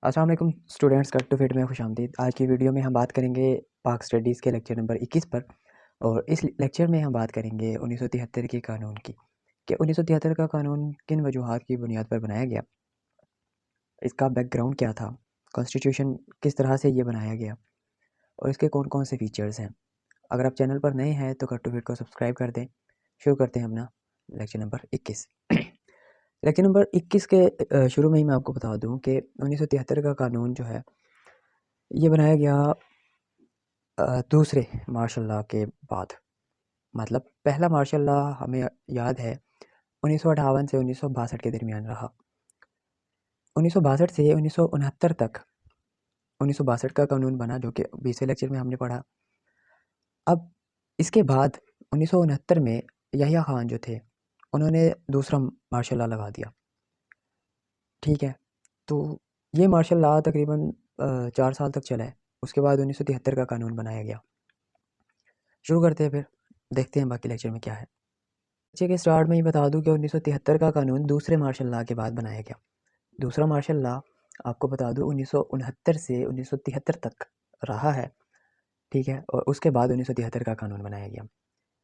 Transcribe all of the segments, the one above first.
अस्सलाम वालेकुम students, cut to fit में खुशामदीद। आज की वीडियो में हम बात करेंगे पाक स्टडीज़ के लेक्चर नंबर 21 पर। और इस लेक्चर में हम बात करेंगे 1973 के कानून की, कि 1973 का कानून किन वजूहात की बुनियाद पर बनाया गया, इसका बैकग्राउंड क्या था, कॉन्स्टिट्यूशन किस तरह से ये बनाया गया और इसके कौन कौन से फ़ीचर्स हैं। अगर आप चैनल पर नए हैं तो कट टू फिट को सब्सक्राइब कर दें। शुरू करते हैं अपना लेक्चर नंबर 21। लेक्चर नंबर 21 के शुरू में ही मैं आपको बता दूं कि 1973 का कानून जो है ये बनाया गया दूसरे मार्शल लॉ के बाद। मतलब पहला मार्शल लॉ हमें याद है 1958 से 1962 के दरमियान रहा। 1962 से 1969 तक 1962 का कानून बना, जो कि 20वें लेक्चर में हमने पढ़ा। अब इसके बाद 1969 में याह्या खान जो थे उन्होंने दूसरा मार्शल लॉ लगा दिया। ठीक है, तो ये मार्शल लॉ तकरीबन 4 साल तक चला है। उसके बाद 1973 का कानून बनाया गया। शुरू करते हैं, फिर देखते हैं बाकी लेक्चर में क्या है। लेक्चर के स्टार्ट में ही बता दूं कि 1973 का कानून दूसरे मार्शल लॉ के बाद बनाया गया। दूसरा मार्शल लॉ आपको बता दूं 1969 से 1973 तक रहा है। ठीक है, और उसके बाद 1973 का कानून बनाया गया।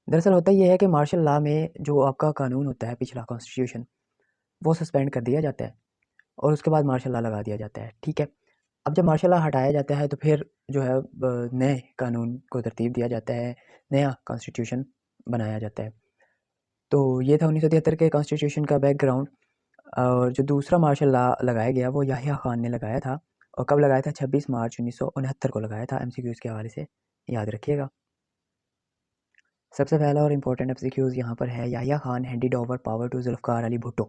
दरअसल होता यह है कि मार्शल लॉ में जो आपका कानून होता है, पिछला कॉन्स्टिट्यूशन, वो सस्पेंड कर दिया जाता है और उसके बाद मार्शल लॉ लगा दिया जाता है। ठीक है, अब जब मार्शल लॉ हटाया जाता है तो फिर जो है नए कानून को तरतीब दिया जाता है, नया कॉन्स्टिट्यूशन बनाया जाता है। तो ये था 1973 के कॉन्स्टिट्यूशन का बैकग्राउंड। और जो दूसरा मार्शल लॉ लगाया गया वो याह्या खान ने लगाया था। और कब लगाया था? 26 मार्च 1969 को लगाया था। एमसीक्यूज़ के हवाले से याद रखिएगा। सबसे पहला और इम्पोर्टेंट एमसीक्यूज़ यहाँ पर है, Yahya Khan handed over power to Zulfikar Ali Bhutto.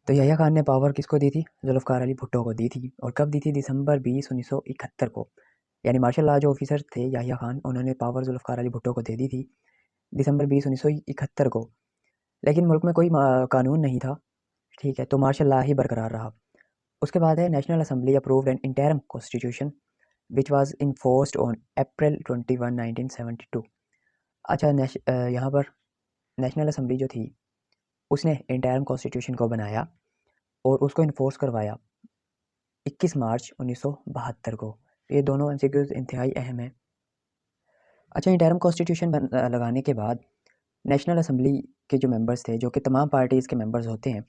तो याह्या खान ने पावर किसको दी थी? जुल्फ़िकार अली भुट्टो को दी थी। और कब दी थी? दिसंबर 20 1971 को। यानी मार्शल लॉ जो ऑफिसर थे याह्या खान, उन्होंने पावर जुल्फ़िकार अली भुट्टो को दे दी थी दिसंबर 20 1971 को। लेकिन मुल्क में कोई कानून नहीं था। ठीक है, तो मार्शल लॉ ही बरकरार रहा। उसके बाद है, national assembly approved N interim constitution which was enforced on April 21 1972। अच्छा, यहाँ पर नेशनल असेंबली जो थी उसने इंटरिम कॉन्स्टिट्यूशन को बनाया और उसको इन्फोर्स करवाया 21 मार्च 1972 को। ये दोनों एमसीक्यूज इंतहाई अहम है। अच्छा, इंटरिम कॉन्स्टिट्यूशन लगाने के बाद नेशनल असेंबली के जो मेंबर्स थे, जो कि तमाम पार्टीज़ के मेंबर्स होते हैं,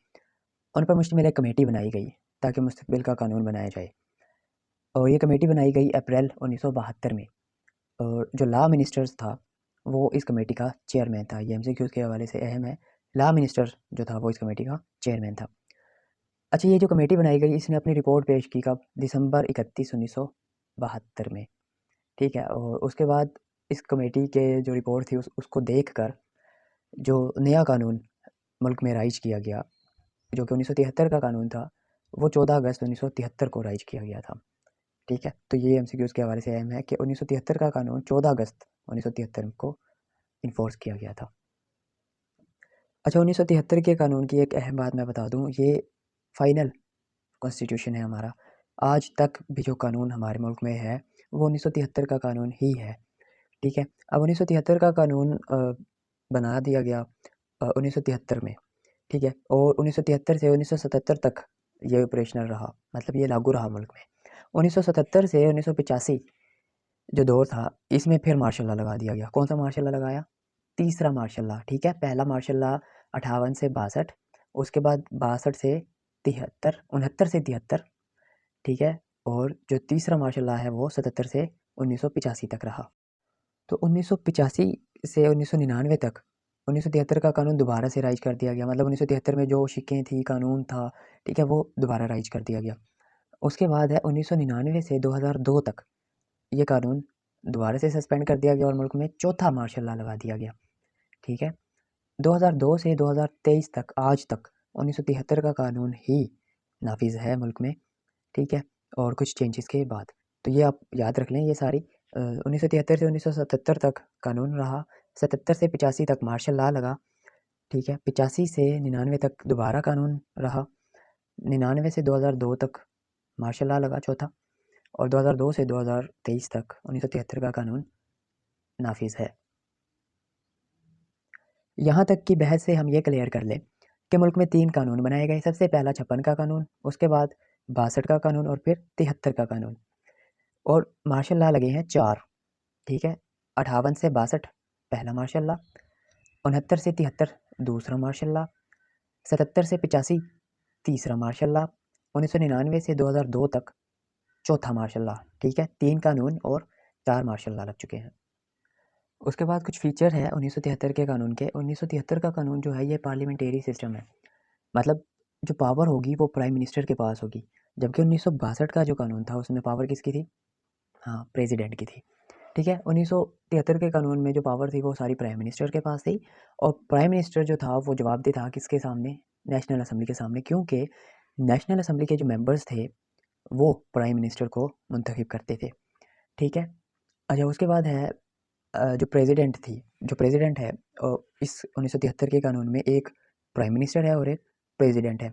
उन पर मुश्तमिल एक कमेटी बनाई गई ताकि मुस्तकबिल का कानून बनाया जाए। और ये कमेटी बनाई गई अप्रैल 1972 में। और जो लॉ मिनिस्टर्स था वो इस कमेटी का चेयरमैन था। ये एमसीक्यूज़ के हवाले से अहम है। लॉ मिनिस्टर जो था वो इस कमेटी का चेयरमैन था। अच्छा, ये जो कमेटी बनाई गई इसने अपनी रिपोर्ट पेश की कब? दिसंबर 31 1972 में। ठीक है, और उसके बाद इस कमेटी के जो रिपोर्ट थी उसको देख कर जो नया कानून मुल्क में राइज किया गया, जो कि 1973 का कानून था, वो 14 अगस्त 1973 को राइज किया गया था। ठीक है, तो ये एमसीक्यूज़ के हवाले से अहम है कि 1973 का कानून 14 अगस्त 1973 को इन्फोर्स किया गया था। अच्छा, 1973 के कानून की एक अहम बात मैं बता दूं, ये फाइनल कॉन्स्टिट्यूशन है हमारा। आज तक भी जो कानून हमारे मुल्क में है वो 1973 का कानून ही है। ठीक है, अब 1973 का कानून बना दिया गया 1973 में। ठीक है, और 1973 से 1977 तक ये ऑपरेशनल रहा, मतलब ये लागू रहा मुल्क में। 1977 से 1985 जो दौर था इसमें फिर मार्शल लॉ लगा दिया गया। कौन सा मार्शल लॉ लगाया? तीसरा मार्शल लॉ। ठीक है, पहला मार्शल लॉ 58 से 62, उसके बाद 62 से 73, 69 से 73। ठीक है, और जो तीसरा मार्शल लॉ है वो 77 से 1985 तक रहा। तो 1985 से 1999 तक 1973 का कानून दोबारा से राइज कर दिया गया। मतलब 1973 में जो शिकें थी, कानून था, ठीक है, वो दोबारा राइज कर दिया गया। उसके बाद है 1999 से 2002 तक ये कानून दोबारा से सस्पेंड कर दिया गया और मुल्क में चौथा मार्शल लॉ लगा दिया गया। ठीक है, 2002 से 2023 तक, आज तक 1973 का कानून ही नाफिज है मुल्क में। ठीक है, और कुछ चेंजेस के बाद। तो ये आप याद रख लें, ये सारी 1973 से 1977 तक कानून रहा। 77 से 85 तक मार्शल लॉ लगा। ठीक है, 85 से 99 तक दोबारा कानून रहा। 99 से 2002 तक मार्शल लॉ लगा चौथा। और 2002 से 2023 तक 1973 का कानून नाफिज है। यहाँ तक की बहस से हम ये क्लियर कर लें कि मुल्क में 3 कानून बनाए गए। सबसे पहला 56 का कानून, उसके बाद 62 का कानून और फिर 73 का कानून। और मार्शल लॉ लगे हैं 4, ठीक है। 58 से 62 पहला मार्शल लॉ, 69 से 73 दूसरा मार्शल लॉ, 77 से 85 तीसरा मार्शल लॉ, 1999 से 2002 तक चौथा मार्शल लॉ, ठीक है। 3 कानून और 4 मार्शल लॉ लग चुके हैं। उसके बाद कुछ फीचर है 1973 के कानून के। 1973 का कानून जो है ये पार्लियामेंटेरी सिस्टम है, मतलब जो पावर होगी वो प्राइम मिनिस्टर के पास होगी। जबकि 1962 का जो कानून था उसमें पावर किसकी थी? हाँ, प्रेसिडेंट की थी, ठीक है। 1973 के कानून में जो पावर थी वो सारी प्राइम मिनिस्टर के पास थी, और प्राइम मिनिस्टर जो था वो जवाबदेह था किसके सामने? नेशनल असेंबली के सामने, क्योंकि नेशनल असेंबली के जो मेंबर्स थे वो प्राइम मिनिस्टर को मुंतखब करते थे, ठीक है। अच्छा, उसके बाद है जो प्रेसिडेंट है इस 1973 के कानून में एक प्राइम मिनिस्टर है और एक प्रेसिडेंट है।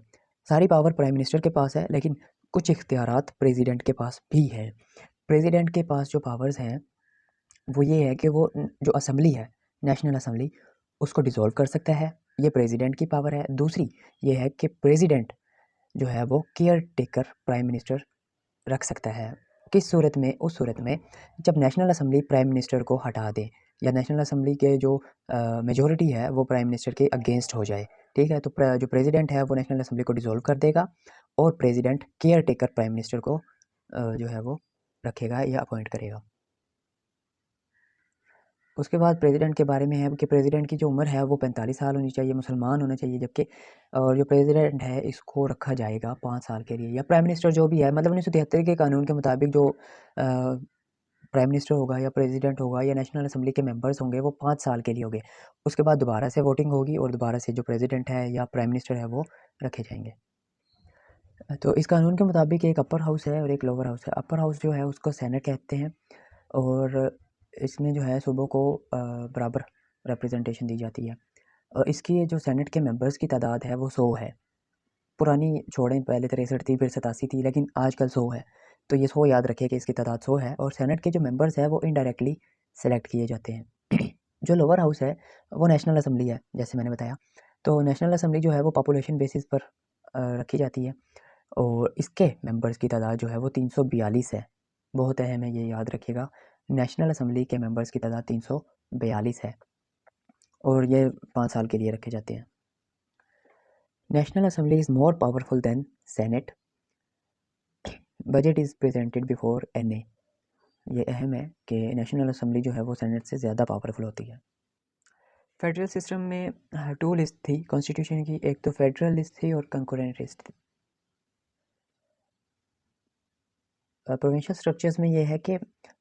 सारी पावर प्राइम मिनिस्टर के पास है, लेकिन कुछ इख्तियारात प्रेसिडेंट के पास भी है। प्रेसिडेंट के पास जो पावर्स हैं वो ये है कि वो जो असेंबली है, नेशनल असेंबली, उसको डिसॉल्व कर सकता है, ये प्रेसिडेंट की पावर है। दूसरी ये है कि प्रेसिडेंट जो है वो केयर टेकर प्राइम मिनिस्टर रख सकता है। किस सूरत में? उस सूरत में जब नेशनल असेंबली प्राइम मिनिस्टर को हटा दे, या नेशनल असेंबली के जो मेजॉरिटी है वो प्राइम मिनिस्टर के अगेंस्ट हो जाए, ठीक है। तो जो प्रेसिडेंट है वो नेशनल असेंबली को डिसॉल्व कर देगा, और president care taker prime minister को जो है वो रखेगा या अपॉइंट करेगा। उसके बाद प्रेसिडेंट के बारे में है कि प्रेसिडेंट की जो उम्र है वो 45 साल होनी चाहिए, मुसलमान होना चाहिए। जबकि और जो प्रेसिडेंट है इसको रखा जाएगा 5 साल के लिए, या प्राइम मिनिस्टर जो भी है, मतलब 1973 के कानून के मुताबिक जो प्राइम मिनिस्टर होगा या प्रेसिडेंट होगा या नेशनल असेंबली के मेंबर्स होंगे वो 5 साल के लिए होंगे। उसके बाद दोबारा से वोटिंग होगी और दोबारा से जो प्रेसिडेंट है या प्राइम मिनिस्टर है वो रखे जाएंगे। तो इस कानून के मुताबिक एक अपर हाउस है और एक लोअर हाउस है। अपर हाउस जो है उसको सेनेट कहते हैं, और इसमें जो है सूबों को बराबर रिप्रेजेंटेशन दी जाती है। और इसकी जो सेनेट के मेंबर्स की तादाद है वो 100 है। पुरानी छोड़ें, पहले 63 थी, फिर 87 थी, लेकिन आजकल 100 है। तो ये 100 याद रखिए कि इसकी तादाद 100 है। और सेनेट के जो मेंबर्स हैं वो इनडायरेक्टली सेलेक्ट किए जाते हैं। जो लोअर हाउस है वो नेशनल असेंबली है, जैसे मैंने बताया। तो नेशनल असेंबली जो है वो पॉपुलेशन बेसिस पर रखी जाती है, और इसके मेंबर्स की तादाद जो है वो 342 है। बहुत अहम है, ये याद रखिएगा। नेशनल असेंबली के मेंबर्स की तादाद 342 है, और ये 5 साल के लिए रखे जाते हैं। National assembly is more powerful than senate. Budget is presented before N A. ये अहम है कि नेशनल असेंबली जो है वो सेनेट से ज़्यादा पावरफुल होती है। फेडरल सिस्टम में 2 लिस्ट थी कॉन्स्टिट्यूशन की, एक तो फेडरल लिस्ट थी और कंकरेंट लिस्ट थी। प्रोविंशियल स्ट्रक्चर्स में ये है कि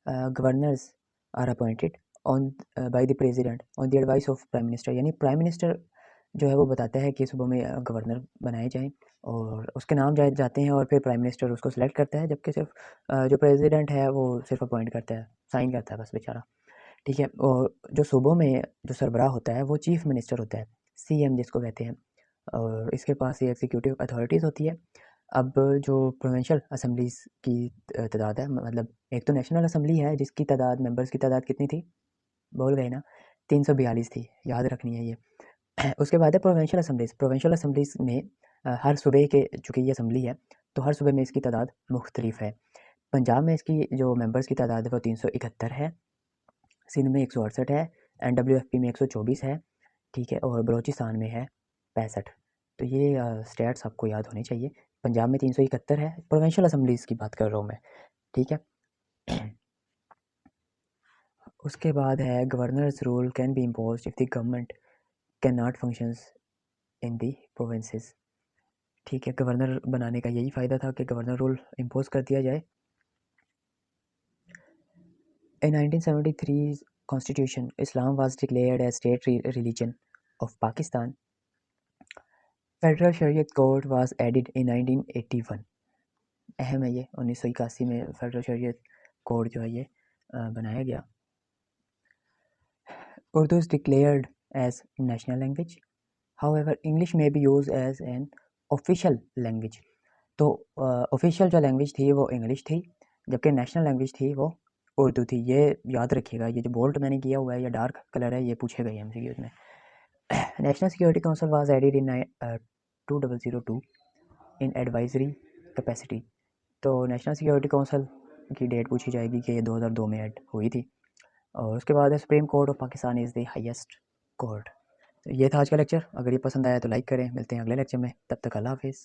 governors are appointed on by the president on the advice of prime minister. यानी प्राइम मिनिस्टर जो है वो बताता है कि सूबों में गवर्नर बनाए जाएं, और उसके नाम जाते हैं, और फिर प्राइम मिनिस्टर उसको सिलेक्ट करता है। जबकि सिर्फ जो प्रेसिडेंट है वो सिर्फ अपॉइंट करता है, साइन करता है बस बेचारा, ठीक है। और जो सूबों में जो सरबराह होता है वो चीफ मिनिस्टर होता है, सीएम जिसको कहते हैं, और इसके पास ये एग्जीक्यूटिव अथॉरिटीज़ होती है। अब जो प्रोविंशियल असेंबलीज़ की तादाद है, मतलब एक तो नेशनल असेंबली है जिसकी तादाद, मेंबर्स की तादाद कितनी थी? बोल गए ना, 342 थी, याद रखनी है ये। उसके बाद है प्रोविंशियल असेंबलीज़। प्रोविंशियल असेंबलीज़ में हर सूबे के, चूँकि ये असेंबली है तो हर सूबे में इसकी तादाद मुख्तलिफ है। पंजाब में इसकी जो मेंबर्स की तादाद है वो 371 है, सिंध में 168 है, NWFP में 124 है, ठीक है, और बलूचिस्तान में है 65। तो ये स्टैट्स आपको याद होनी चाहिए। पंजाब में 371 है, प्रोविंशियल असेंबलीज़ की बात कर रहा हूँ मैं, ठीक है। उसके बाद है governors rule can be imposed if the government can not functions in the provinces, ठीक है। गवर्नर बनाने का यही फ़ायदा था कि गवर्नर रूल इम्पोज कर दिया जाए। In 1973 Constitution, Islam was declared as state religion of Pakistan. Federal Shariat Code was added in 1981. अहम है ये, 1981 में फेडरल शरीयत कोड जो है ये बनाया गया। Urdu is declared as national language. However, English may be used as an official language. तो ऑफिशियल जो लैंग्वेज थी वो इंग्लिश थी, जबकि नेशनल लैंग्वेज थी वो उर्दू थी। ये याद रखिएगा, ये जो बोल्ड मैंने किया हुआ है या डार्क कलर है ये पूछे गए MCQs में। National security council was added in 2002 in advisory capacity. तो नेशनल सिक्योरिटी काउंसिल की डेट पूछी जाएगी कि ये 2002 में ऐड हुई थी। और उसके बाद है supreme court of Pakistan is the highest court. तो ये था आज का लेक्चर। अगर ये पसंद आया तो लाइक करें। मिलते हैं अगले लेक्चर में, तब तक अल्लाह हाफिज़।